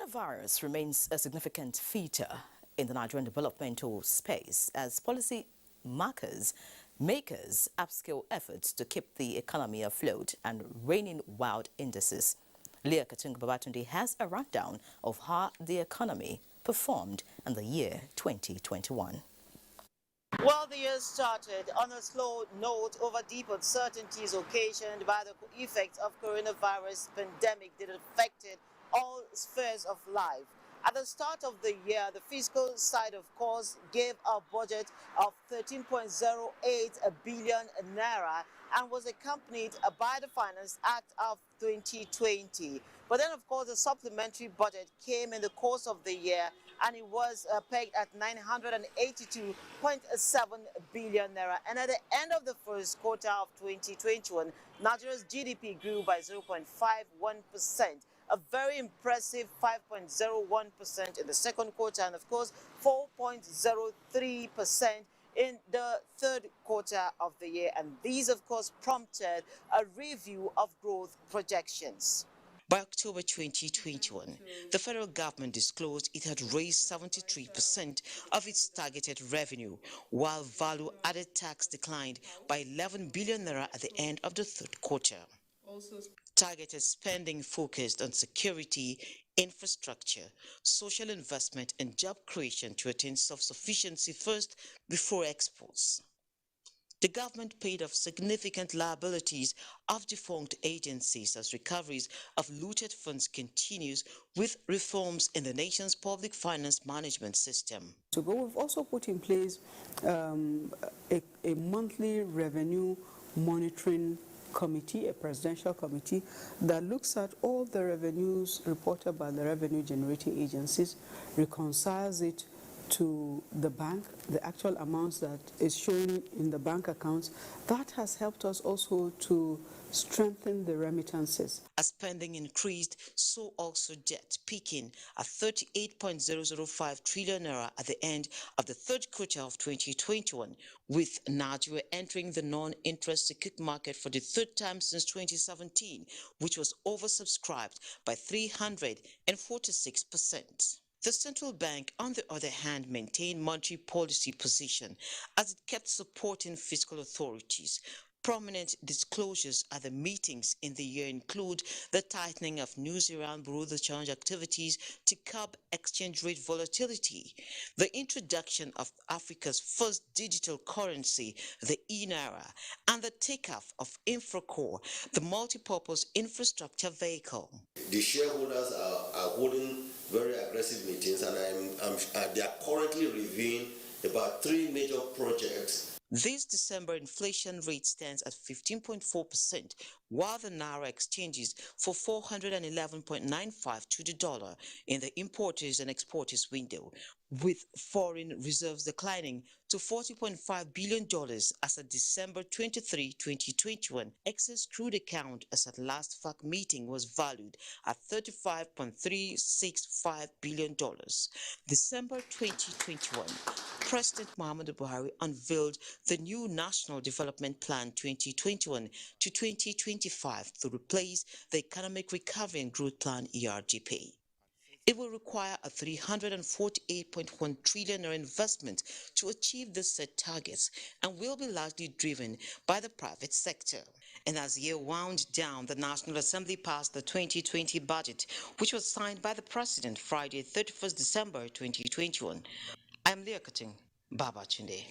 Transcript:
Coronavirus remains a significant feature in the Nigerian developmental space as policy makers upscale efforts to keep the economy afloat and rein in wild indices. Leah Katungu Babatunde has a rundown of how the economy performed in the year 2021. Well, the year started on a slow note over deep uncertainties occasioned by the effects of coronavirus pandemic that affected all spheres of life. At the start of the year, the fiscal side, of course, gave a budget of 13.08 billion naira and was accompanied by the Finance Act of 2020. But then, of course, the supplementary budget came in the course of the year and it was pegged at 982.7 billion naira. And at the end of the first quarter of 2021, Nigeria's GDP grew by 0.51%. A very impressive 5.01% in the second quarter, and of course 4.03% in the third quarter of the year. And these, of course, prompted a review of growth projections. By October 2021, the federal government disclosed it had raised 73% of its targeted revenue, while value-added tax declined by 11 billion naira at the end of the third quarter. Targeted spending focused on security, infrastructure, social investment, and job creation to attain self-sufficiency first before exports. The government paid off significant liabilities of defunct agencies as recoveries of looted funds continues with reforms in the nation's public finance management system. But we've also put in place a monthly revenue monitoring committee, a presidential committee that looks at all the revenues reported by the revenue generating agencies, reconciles it to the bank, the actual amounts that is shown in the bank accounts. That has helped us also to strengthen the remittances. As spending increased, so also debt, peaking at 38.005 trillion naira at the end of the third quarter of 2021, with Nigeria entering the non-interest secured market for the third time since 2017, which was oversubscribed by 346%. The central bank, on the other hand, maintained monetary policy position as it kept supporting fiscal authorities. Prominent disclosures at the meetings in the year include the tightening of New Zealand bureau de change activities to curb exchange rate volatility, the introduction of Africa's first digital currency, the e-Naira, and the takeoff of Infracore, the multi-purpose infrastructure vehicle. The shareholders are holding very aggressive meetings, and they are currently reviewing about 3 major projects. This December inflation rate stands at 15.4%, while the Naira exchanges for 411.95 to the dollar in the importers and exporters window, with foreign reserves declining to $40.5 billion as of December 23, 2021. Excess crude account as at last FAC meeting was valued at $35.365 billion. December 2021, President Muhammadu Buhari unveiled the new National Development Plan 2021 to 2025 to replace the Economic Recovery and Growth Plan ERGP. It will require a 348.1 trillion investment to achieve the set targets and will be largely driven by the private sector. And as the year wound down, the National Assembly passed the 2020 budget, which was signed by the President Friday, 31st December 2021. I'm Leah Katungu Babatunde.